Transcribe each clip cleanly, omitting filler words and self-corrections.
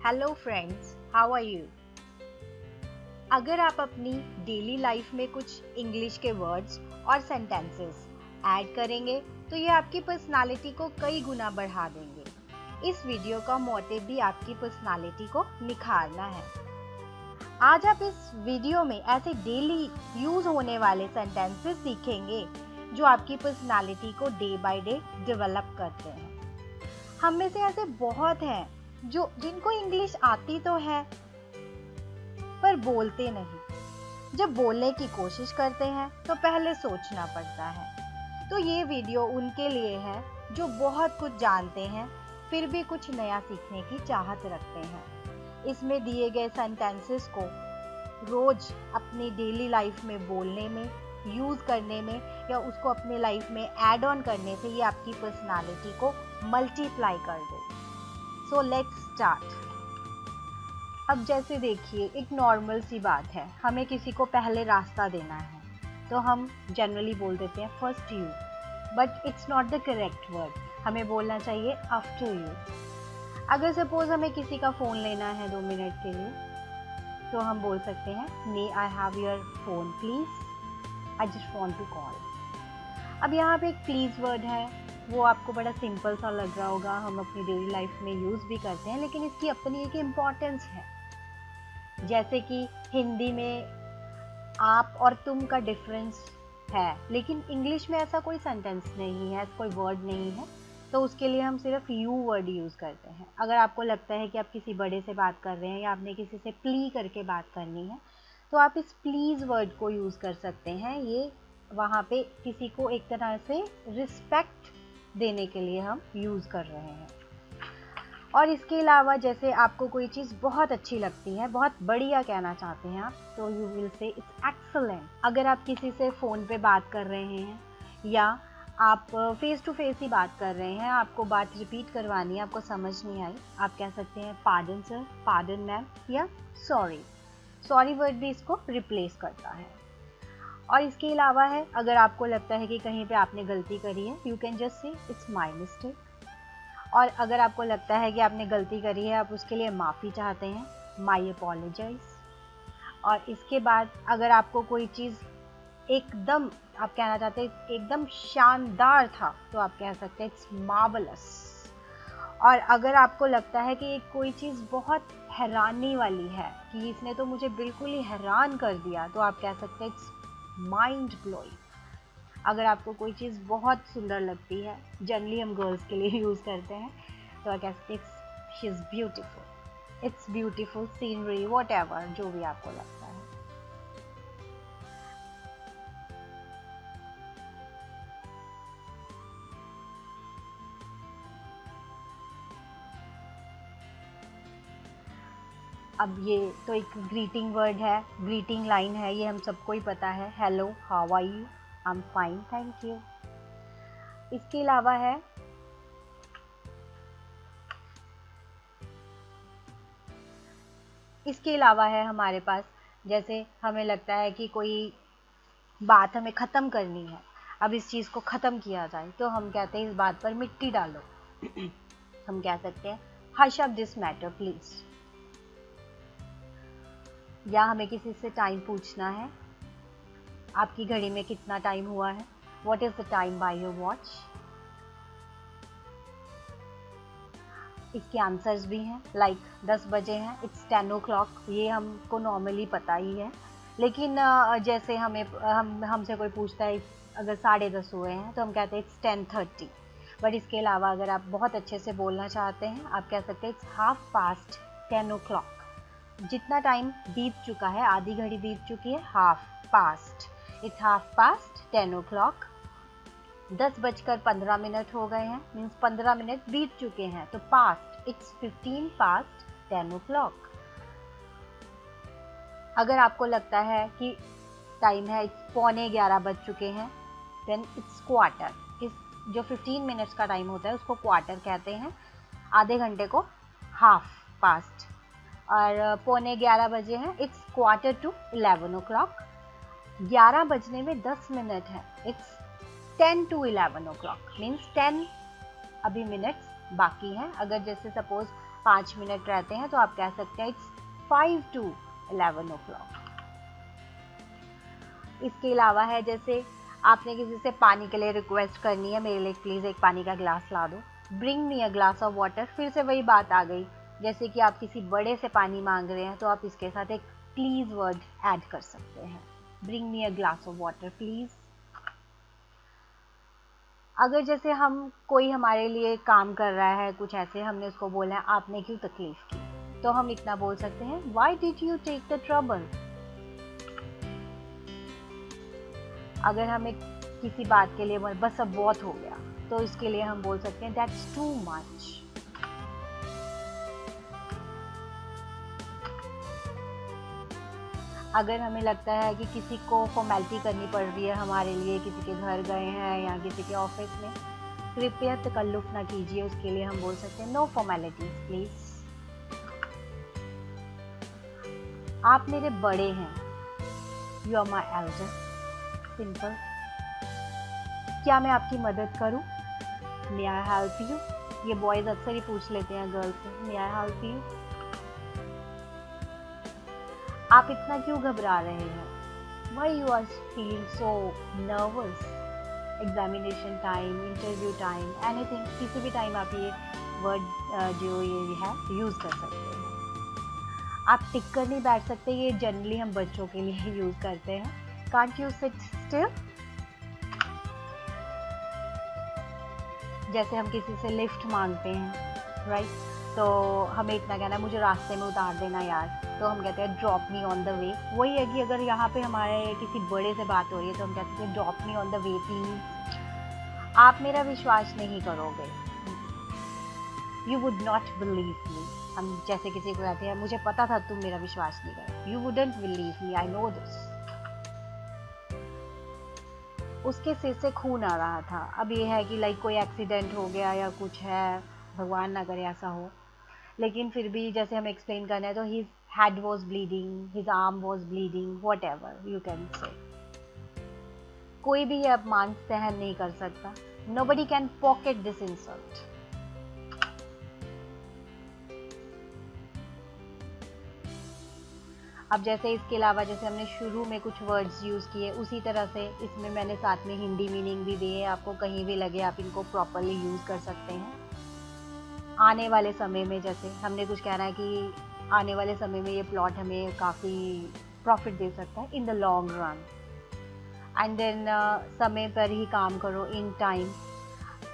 Hello friends, how are you? अगर आप अपनी डेली लाइफ में कुछ इंग्लिश के वर्ड्स और सेंटेंसेस ऐड करेंगे तो ये आपकी पर्सनालिटी को कई गुना बढ़ा देंगे। इस वीडियो का मोटिव भी आपकी पर्सनालिटी को निखारना है। आज आप इस वीडियो में ऐसे डेली यूज होने वाले सेंटेंसेस सीखेंगे जो आपकी पर्सनालिटी को डे बाय डे डेवलप करते हैं। हम में से ऐसे बहुत हैं जिनको इंग्लिश आती तो है पर बोलते नहीं। जब बोलने की कोशिश करते हैं तो पहले सोचना पड़ता है। तो ये वीडियो उनके लिए है जो बहुत कुछ जानते हैं फिर भी कुछ नया सीखने की चाहत रखते हैं। इसमें दिए गए सेंटेंसेस को रोज अपनी डेली लाइफ में बोलने में, यूज करने में या उसको अपनी लाइफ में ऐड ऑन करने से ये आपकी पर्सनालिटी को मल्टीप्लाई कर देगी। So let's start. अब जैसे देखिए, एक नॉर्मल सी बात है, हमें किसी को पहले रास्ता देना है तो हम जनरली बोल देते हैं first you, but it's not the correct word. हमें बोलना चाहिए आफ्टर यू। अगर सपोज हमें किसी का फ़ोन लेना है 2 मिनट के लिए तो हम बोल सकते हैं may I have your phone please, I just want to call. अब यहाँ पे एक प्लीज़ वर्ड है, वो आपको बड़ा सिंपल सा लग रहा होगा, हम अपनी डेली लाइफ में यूज़ भी करते हैं, लेकिन इसकी अपनी एक इम्पॉर्टेंस है। जैसे कि हिंदी में आप और तुम का डिफरेंस है, लेकिन इंग्लिश में ऐसा कोई सेंटेंस नहीं है, कोई वर्ड नहीं है, तो उसके लिए हम सिर्फ यू वर्ड यूज़ करते हैं। अगर आपको लगता है कि आप किसी बड़े से बात कर रहे हैं या आपने किसी से प्ली करके बात करनी है तो आप इस प्लीज़ वर्ड को यूज़ कर सकते हैं। ये वहाँ पे किसी को एक तरह से रिस्पेक्ट देने के लिए हम यूज़ कर रहे हैं। और इसके अलावा जैसे आपको कोई चीज़ बहुत अच्छी लगती है, बहुत बढ़िया कहना चाहते हैं आप, तो you will say it's excellent. अगर आप किसी से फ़ोन पे बात कर रहे हैं या आप फेस टू फेस ही बात कर रहे हैं, आपको बात रिपीट करवानी है, आपको समझ नहीं आई, आप कह सकते हैं पार्डन सर, पार्डन मैम या सॉरी। सॉरी वर्ड भी इसको रिप्लेस करता है। और इसके अलावा है, अगर आपको लगता है कि कहीं पे आपने गलती करी है, you can just say it's my mistake. और अगर आपको लगता है कि आपने गलती करी है, आप उसके लिए माफ़ी चाहते हैं, माई अपोलोजाइज। और इसके बाद अगर आपको कोई चीज़ एकदम, आप कहना चाहते हैं एकदम शानदार था, तो आप कह सकते हैं इट्स मार्वलस। और अगर आपको लगता है कि कोई चीज़ बहुत हैरानी वाली है कि इसने तो मुझे बिल्कुल ही हैरान कर दिया, तो आप कह सकते हैं इट्स माइंड ब्लोइंग। अगर आपको कोई चीज़ बहुत सुंदर लगती है, जनरली हम गर्ल्स के लिए यूज़ करते हैं, तो आप कह सकते हैं she is beautiful, it's beautiful scenery, whatever, जो भी आपको लगता है। अब ये तो एक ग्रीटिंग वर्ड है, ग्रीटिंग लाइन है, ये हम सबको ही पता है, hello how are you, I am fine thank you. इसके अलावा है हमारे पास, जैसे हमें लगता है कि कोई बात हमें ख़त्म करनी है, अब इस चीज़ को ख़त्म किया जाए, तो हम कहते हैं इस बात पर मिट्टी डालो। हम कह सकते हैं hush up this matter please. या हमें किसी से टाइम पूछना है, आपकी घड़ी में कितना टाइम हुआ है, what is the time by your watch. इसके आंसर्स भी हैं, लाइक 10 बजे हैं, इट्स 10 o'clock, ये हमको नॉर्मली पता ही है। लेकिन जैसे हमसे कोई पूछता है अगर 10:30 हुए हैं तो हम कहते हैं इट्स 10:30। बट इसके अलावा अगर आप बहुत अच्छे से बोलना चाहते हैं, आप कह सकते हैं इट्स 10:30 o'clock। जितना टाइम बीत चुका है, आधी घड़ी बीत चुकी है, हाफ पास्ट, इट्स 10:30 o'clock। 10:15 हो गए हैं, मीन्स 15 मिनट बीत चुके हैं, तो पास्ट, इट्स 10 o'clock। अगर आपको लगता है कि टाइम है, इट्स 11:15 बज चुके हैं, देन इट्स क्वार्टर। इस जो 15 मिनट्स का टाइम होता है उसको क्वार्टर कहते हैं, आधे घंटे को हाफ पास्ट। और 11:15 बजे हैं, इट्स 11:45 o'clock। 11 बजने में 10 मिनट है, इट्स 10 to 11 o'clock, मीन्स 10 अभी मिनट्स बाकी हैं। अगर जैसे सपोज 5 मिनट रहते हैं तो आप कह सकते हैं इट्स 5 to 11 o'clock। इसके अलावा है जैसे आपने किसी से पानी के लिए रिक्वेस्ट करनी है, मेरे लिए प्लीज़ एक पानी का ग्लास ला दो, bring me a glass of water. फिर से वही बात आ गई, जैसे कि आप किसी बड़े से पानी मांग रहे हैं तो आप इसके साथ एक प्लीज़ वर्ड ऐड कर सकते हैं, bring me a glass of water please. अगर जैसे हम कोई हमारे लिए काम कर रहा है, कुछ ऐसे हमने उसको बोला है आपने क्यों तकलीफ की, तो हम इतना बोल सकते हैं why did you take the trouble. अगर हमें किसी बात के लिए बस अब बहुत हो गया तो इसके लिए हम बोल सकते हैं दैट्स टू मच। अगर हमें लगता है कि किसी को फॉर्मेलिटी करनी पड़ रही है हमारे लिए, किसी के घर गए हैं या किसी के ऑफिस में, कृपया तकल्लुफ ना कीजिए, उसके लिए हम बोल सकते हैं नो फॉर्मेलिटीज प्लीज। आप मेरे बड़े हैं, you are my elder, simple. क्या मैं आपकी मदद करूं, मे आई हेल्प यू। ये बॉयज अक्सर ही पूछ लेते हैं गर्ल्स से, मे आई हेल्प यू। आप इतना क्यों घबरा रहे हैं, why you are feeling so nervous. Examination time, interview time, anything, किसी भी टाइम आप ये वर्ड जो ये है यूज़ कर सकते हैं। आप टिक कर नहीं बैठ सकते, ये जनरली हम बच्चों के लिए यूज़ करते हैं। Can't you sit still. जैसे हम किसी से लिफ्ट मांगते हैं, राइट, तो हमें इतना कहना है मुझे रास्ते में उतार देना यार, तो हम कहते हैं drop me on the way. वही है कि अगर यहाँ पे हमारे किसी बड़े से बात हो रही है तो हम कहते हैं drop me on the way please. आप मेरा विश्वास नहीं करोगे, you would not believe me. हम जैसे किसी को कहते हैं मुझे पता था तुम मेरा विश्वास नहीं करोगे, you wouldn't believe me, I know this. उसके सिर से खून आ रहा था, अब ये है कि लाइक कोई एक्सीडेंट हो गया या कुछ है, भगवान ना करे ऐसा हो, लेकिन फिर भी जैसे हम एक्सप्लेन करना है तो his head was bleeding, his arm was bleeding, what ever you can say. कोई भी ये अपमान सहन नहीं कर सकता, nobody can pocket this insult. अब जैसे इसके अलावा जैसे हमने शुरू में कुछ वर्ड्स यूज़ किए, उसी तरह से इसमें मैंने साथ में हिंदी मीनिंग भी दिए, आपको कहीं भी लगे आप इनको प्रॉपरली यूज़ कर सकते हैं। आने वाले समय में जैसे हमने कुछ कहना है कि आने वाले समय में ये प्लॉट हमें काफ़ी प्रॉफिट दे सकता है in the long run. And then समय पर ही काम करो, इन टाइम।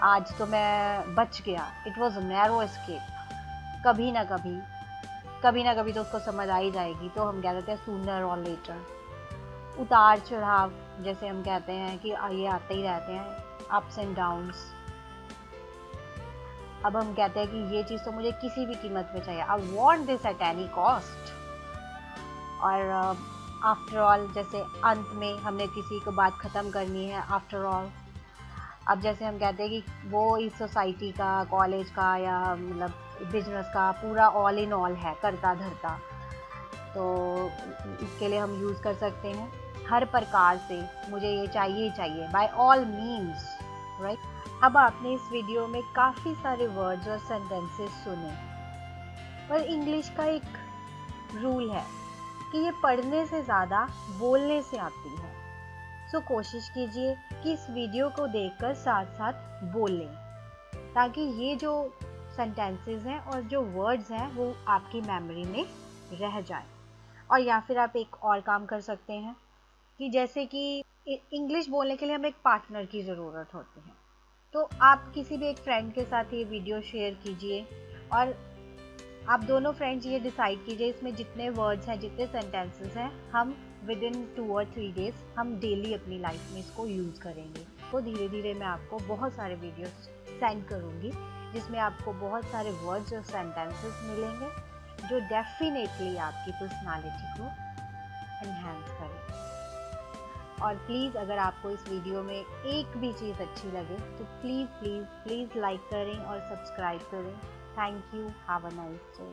आज तो मैं बच गया, इट वॉज नैरो एस्केप। कभी ना कभी तो उसको समझ आ ही जाएगी, तो हम कह देते हैं सूनर और लेटर। उतार चढ़ाव, जैसे हम कहते हैं कि ये आते ही रहते हैं, अप्स एंड डाउन्स। अब हम कहते हैं कि ये चीज़ तो मुझे किसी भी कीमत में चाहिए, I want this at any cost. और आफ्टर ऑल, जैसे अंत में हमने किसी को बात ख़त्म करनी है, आफ्टर ऑल। अब जैसे हम कहते हैं कि वो इस सोसाइटी का, कॉलेज का या मतलब बिजनेस का पूरा ऑल इन ऑल है, करता धरता, तो इसके लिए हम यूज़ कर सकते हैं हर प्रकार से, मुझे ये चाहिए ही चाहिए, बाय ऑल मीन्स, राइट। अब आपने इस वीडियो में काफ़ी सारे वर्ड्स और सेंटेंसेस सुने, पर इंग्लिश का एक रूल है कि ये पढ़ने से ज़्यादा बोलने से आती है। सो कोशिश कीजिए कि इस वीडियो को देखकर साथ साथ बोलें, ताकि ये जो सेंटेंसेस हैं और जो वर्ड्स हैं वो आपकी मेमोरी में रह जाए। और या फिर आप एक और काम कर सकते हैं कि जैसे कि इंग्लिश बोलने के लिए हमें एक पार्टनर की ज़रूरत होती है, तो आप किसी भी एक फ्रेंड के साथ ये वीडियो शेयर कीजिए और आप दोनों फ्रेंड्स ये डिसाइड कीजिए इसमें जितने वर्ड्स हैं, जितने सेंटेंसेस हैं, हम विद इन 2 और 3 डेज हम डेली अपनी लाइफ में इसको यूज़ करेंगे। तो धीरे धीरे मैं आपको बहुत सारे वीडियोस सेंड करूँगी जिसमें आपको बहुत सारे वर्ड्स और सेंटेंसेस मिलेंगे जो डेफिनेटली आपकी पर्सनालिटी को एनहांस करें। और प्लीज़ अगर आपको इस वीडियो में एक भी चीज़ अच्छी लगे तो प्लीज़ प्लीज़ प्लीज़ लाइक करें और सब्सक्राइब करें। Thank you, have a nice day.